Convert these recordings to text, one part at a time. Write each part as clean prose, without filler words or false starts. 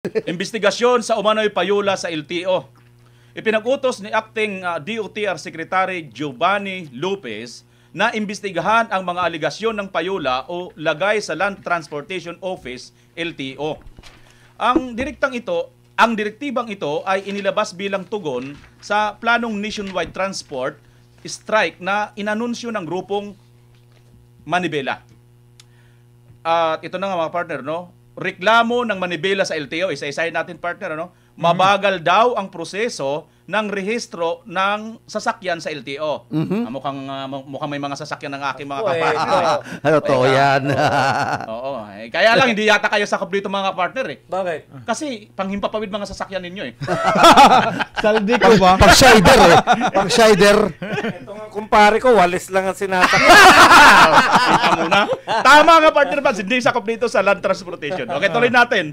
Investigasyon sa umano'y payula sa LTO. Ipinag-utos ni Acting DOTR Secretary Giovanni Lopez na imbestigahan ang mga aligasyon ng payula o lagay sa Land Transportation Office, LTO. Ang direktibang ito ay inilabas bilang tugon sa planong nationwide transport strike na inanunsyo ng grupong Manibela. At ito na nga mga partner, no? Reklamo ng Manibela sa LTO, isa-isahin natin partner, ano? Mabagal daw ang proseso ng rehistro ng sasakyan sa LTO. Mukhang may mga sasakyan ng aking mga kapartner. Totoo yan. Oo. Kaya lang, hindi yata kayo sakop dito mga partner eh. Bakit? Kasi panghimpapawid mga sasakyan ninyo eh. Saldi ko ba? Pag-shider eh. Pag-shider. Ito nga kumpare ko, walis lang ang sinasakyan. Kita muna. Tama nga partner ba, hindi sakop dito sa land transportation. Okay, tuloy natin.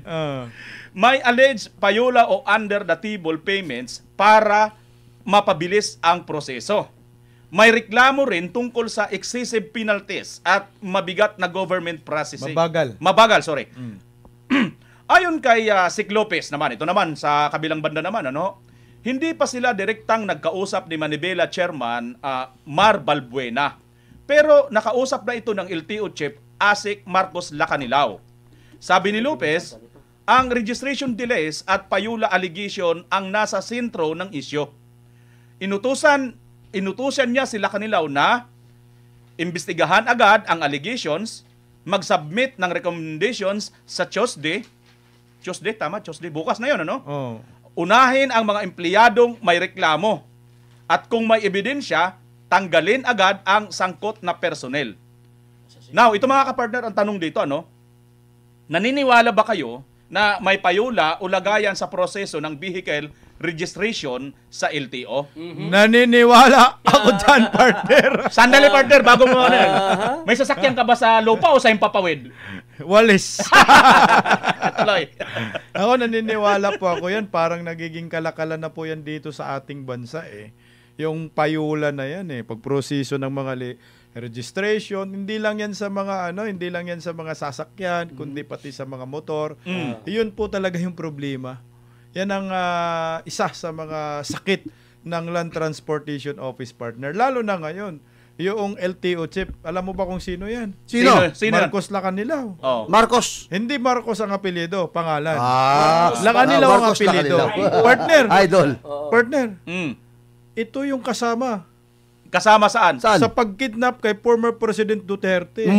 May alleged payula o under the table payments para mapabilis ang proseso. May reklamo rin tungkol sa excessive penalties at mabigat na government processing. Mabagal, sorry. Ayon kay Sik Lopez naman, ito naman sa kabilang banda naman, ano? Hindi pa sila direktang nagkausap ni Manibela Chairman Mar Balbuena. Pero nakausap na ito ng LTO Chief Asik Marcos Lacanilao. Sabi ni Lopez, ang registration delays at payula allegation ang nasa sentro ng isyo. Inutusan niya sila Lacanilao na imbestigahan agad ang allegations, mag-submit ng recommendations sa Tuesday, bukas na yun, ano? Oh. Unahin ang mga empleyadong may reklamo at kung may ebidensya, tanggalin agad ang sangkot na personnel. Now, ito mga kapartner, ang tanong dito, ano? Naniniwala ba kayo na may payula o lagayan sa proseso ng vehicle registration sa LTO? Naniniwala ako dyan, partner. Sandali partner, bago mo may sasakyan ka ba sa lupa o sa Himpapawid? Walis. Tuloy. Ako naniniwala po ako yan. Parang nagiging kalakalan na po yan dito sa ating bansa eh. Yung payula na yan eh. Pagproseso ng mga registration, hindi lang yan sa mga hindi lang yan sa mga sasakyan, kundi pati sa mga motor. Iyon po talaga yung problema. Yan ang isa sa mga sakit ng Land Transportation Office, partner. Lalo na ngayon, yung LTO Chief, alam mo ba kung sino yan? Sino? Marcos Lacanilao. Oh. Marcos. Hindi Marcos ang apelyido, pangalan. Lacanilao ang apelyido. Partner. Idol. Partner. Mm. Ito yung kasama. Kasama saan? Sa pagkidnap kay former President Duterte.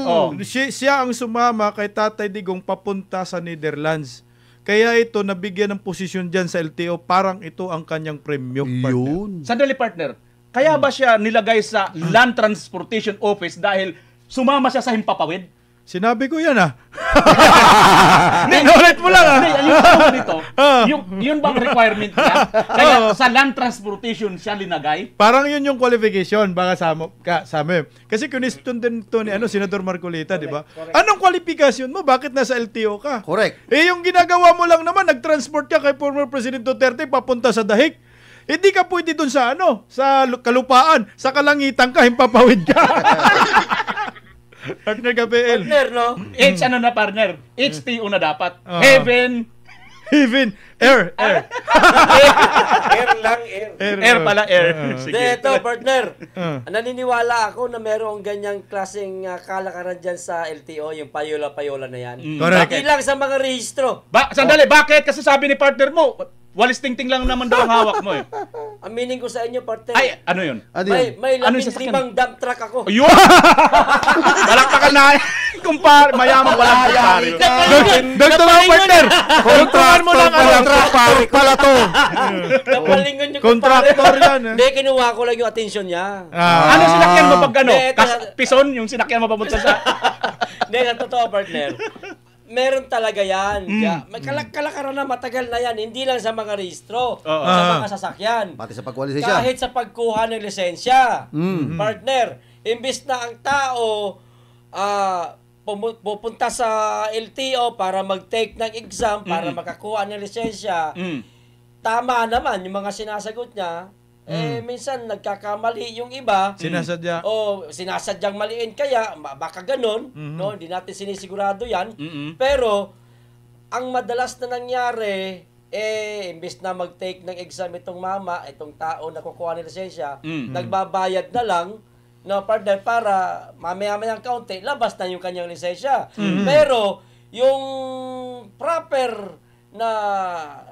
Oh. Siya ang sumama kay Tatay Digong papunta sa Netherlands. Kaya ito nabigyan ng posisyon dyan sa LTO, parang ito ang kanyang premyo. Yun. Sandali partner, kaya ba siya nilagay sa Land Transportation Office dahil sumama siya sa Himpapawid? Sinabi ko yan Ulit mo lang yun bang requirement niya? Kaya sa Land Transportation siya linagay? Parang yun yung qualification, baka sa amin. Kasi kuniston din ito ni Senador Marcolita, di ba? Anong qualification mo? Bakit nasa LTO ka? Correct. Yung ginagawa mo lang naman, nag-transport ka kay former President Duterte papunta sa Dahig. Hindi ka pwede dun sa sa kalupaan, sa kalangitan ka, himpapawid ka. Partner ka, PL. Partner, no? Partner? HTO na dapat. Heaven, air. Air lang, air. air pala, air. Sige. Ito, partner. Naniniwala ako na merong ganyang klaseng kalakaran dyan sa LTO, yung payola-payola na yan. Correct. Hindi lang sa mga rehistro. Sandali, bakit? Kasi sabi ni partner mo, walis tingting lang naman daw ang hawak mo eh. Aminin ko sa inyo, partner. Ay, ano yun? May Ano yung sasakyan? 15 dump truck ako. Ayun! Balakpakan na. Kumpare, mayaman walang kumpare. Dagdag mo, partner. Contractor mo lang pala to. Kapalingon nyo, Contractor yan. Hindi, kinuha ko lang yung atensyon niya. Ano sinakyan mo pag Hindi, Pison? Yung sinakyan mo papunta sa... Hindi, ang totoo, partner. Meron talaga yan. May kalakaran na matagal na yan. Hindi lang sa mga rehistro, sa mga sasakyan. Pati sa pagkwalisensya. Kahit sa pagkuha ng lisensya. Partner, imbis na ang tao pupunta sa LTO para mag-take ng exam, para makakuha ng lisensya, tama naman yung mga sinasagot niya. Minsan nagkakamali yung iba. Sinasadya. O sinasadyang maliin kaya baka ganun, no? Hindi natin sinisigurado 'yan. Pero ang madalas na nangyari, imbes na mag-take ng exam itong itong tao na kukuha ng lisensya, nagbabayad na lang na partner para mamaya-mayang kaunti, labas na yung kanyang lisensya. Pero, yung proper na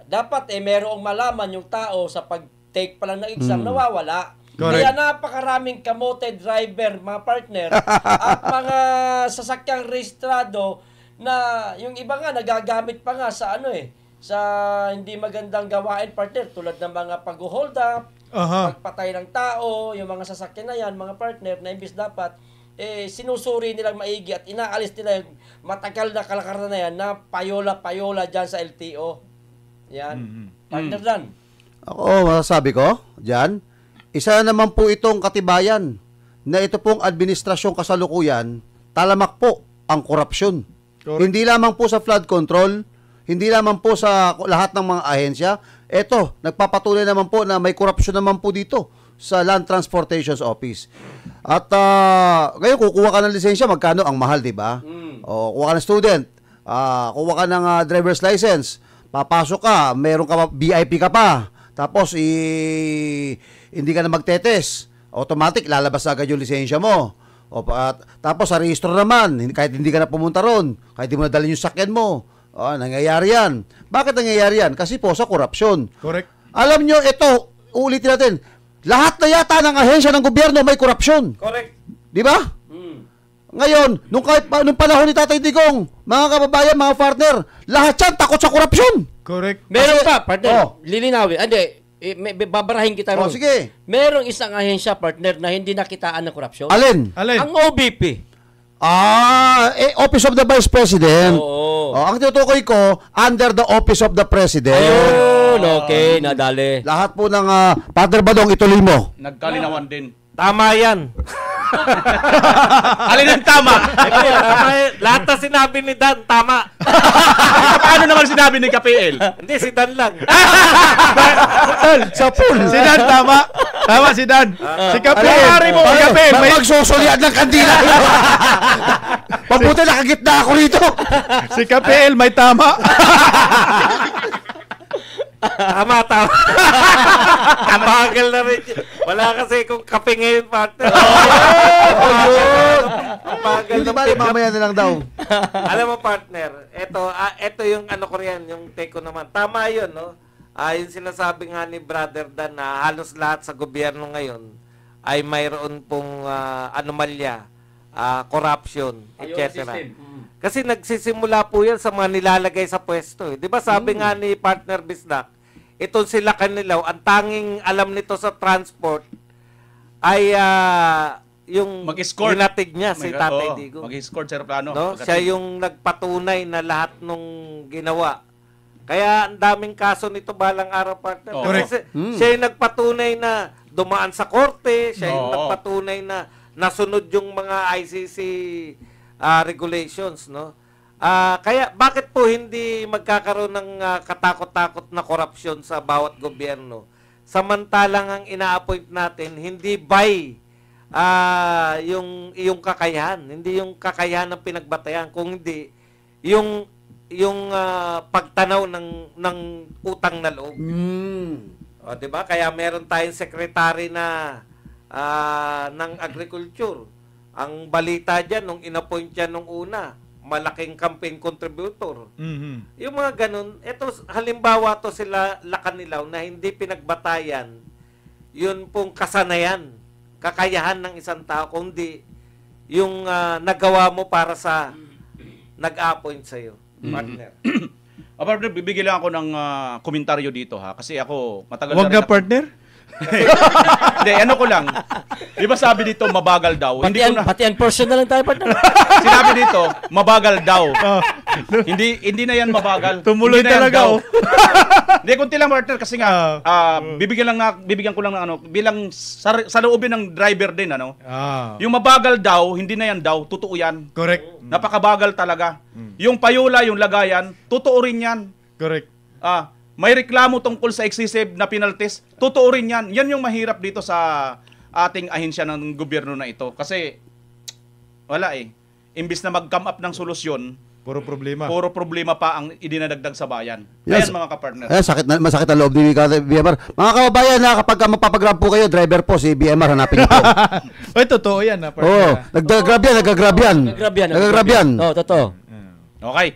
dapat merong malaman yung tao sa pag-take pa lang ng exam, nawawala. Correct. Kaya napakaraming kamote driver, mga partner, at mga sasakyang rehistrado na yung iba nga nagagamit pa nga sa sa hindi magandang gawain, partner, tulad ng mga pag-hold up, pagpatay ng tao, yung mga sasakyan na yan, mga partner, na imbis dapat sinusuri nilang maigi at inaalis nila yung matagal na kalakaran na yan na payola-payola dyan sa LTO. Yan. Partner Dan. Ako, masasabi ko, dyan, isa naman po itong katibayan na ito pong administrasyong kasalukuyan, talamak po ang korupsyon. Hindi lamang po sa flood control, hindi lamang po sa lahat ng mga ahensya. Ito, nagpapatuloy naman po na may korupsyon naman po dito sa Land Transportation Office. At ngayon, kukuha ka ng lisensya, magkano ang mahal, di ba? O, kuha ka ng student, kuha ka ng driver's license, papasok ka, meron ka, VIP ka pa, tapos hindi ka na magtetes, automatic lalabas agad yung lisensya mo. Tapos sa rehistro naman, kahit hindi ka na pumunta ron, kahit hindi mo nadalhin yung sakyan mo, nangyayari yan. Bakit nangyayari yan? Kasi po sa korupsyon. Correct. Alam nyo, ito, uulitin natin, lahat na yata ng ahensya ng gobyerno may korupsyon. Correct. Di ba? Ngayon, nung panahon ni Tatay Digong, mga kababayan, mga partner, lahat yan takot sa korupsyon. Correct. Meron pa, partner, lilinawin. Babarahin kita ron. Sige. Merong isang ahensya, partner, na hindi nakitaan ng korupsyon. Alin? Ang OBP. Office of the Vice President. Oo. Ang tinutukoy ko, under the Office of the President. Ayun, okay, nadali. Lahat po ng Father Badong, ituloy mo. Nagkalinawan din. Tama yan. Alin ang tama? Lahat na sinabi ni Dan, tama. Paano naman sinabi ni KPL? Hindi, si Dan lang. Sa pool. Si Dan, tama. Tama si Dan. Si Kapil. Si Kapil. Magsusulian ng kandila. Pabuti nakagitna ako rito. Si Kapil, may tama. Tama. Kabagal na rin. Wala kasi kung kape ngayon, partner. Kabagal Hindi na ba, mamaya na lang daw. Alam mo, partner, ito yung ano ko riyan, yung take ko naman. Tama yun, no? Yung sinasabi nga ni Brother Dan na halos lahat sa gobyerno ngayon ay mayroon pong anomalya, corruption, etc. Kasi nagsisimula po yan sa mga nilalagay sa pwesto. Di ba sabi nga ni Partner Bisdak, itong sila Kanilaw, ang tanging alam nito sa transport ay yung Mag-escort. hinatig niya si Tatay Digong. Mag-escort sa aeroplano. No? Siya yung nagpatunay na lahat nung ginawa. Kaya ang daming kaso nito balang araw, partner. Oh. Kasi siya yung nagpatunay na dumaan sa korte, siya yung nagpatunay na nasunod yung mga ICC regulations, no? Kaya bakit po hindi magkakaroon ng katakot-takot na korupsyon sa bawat gobyerno? Samantalang ang ina-appoint natin hindi by yung iyong kakayahan, hindi yung kakayahan ng pinagbatayan, kung hindi yung pagtanaw ng utang na loob. O, 'di ba? Kaya meron tayong secretary na ng agriculture. Ang balita diyan nung inappoint yan nung una, malaking campaign contributor. Yung mga ganun, ito halimbawa to sila Kanilaw na hindi pinagbatayan. Yun pong kasanayan, kakayahan ng isang tao, kundi yung nagawa mo para sa nag-appoint sa iyo, partner. Partner, bibigyan lang ako ng komentaryo dito ha, kasi ako matagal Wag na, partner. Hindi, ano ko lang. Di ba sabi dito, mabagal daw? Pati ang person na lang tayo, partner. Sinabi dito, mabagal daw. Hindi na yan mabagal. Tumuloy Hindi na yan talaga, daw. oh. Hindi, kunti lang, partner, kasi nga, bibigyan ko lang ng ano, bilang sa loobin ng driver din, ano. Yung mabagal daw, hindi na yan daw, totoo yan. Correct. Napakabagal talaga. Yung payola, yung lagayan, totoo rin yan. Correct. May reklamo tungkol sa excessive na penalties, totoo rin yan. Yan yung mahirap dito sa ating ahensya ng gobyerno na ito. Kasi, wala eh. Imbis na mag-come up ng solusyon, Puro problema. Puro problema pa ang idinadagdag sa bayan. Yes. Ayan mga kapartner. Masakit na loob ni BMR. Mga kababayan, kapag mapapagrab po kayo, driver po si BMR, hanapin niyo po. Oy, totoo yan, Oo, nagagrab yan. Nagagrab yan. Oo, totoo. Okay.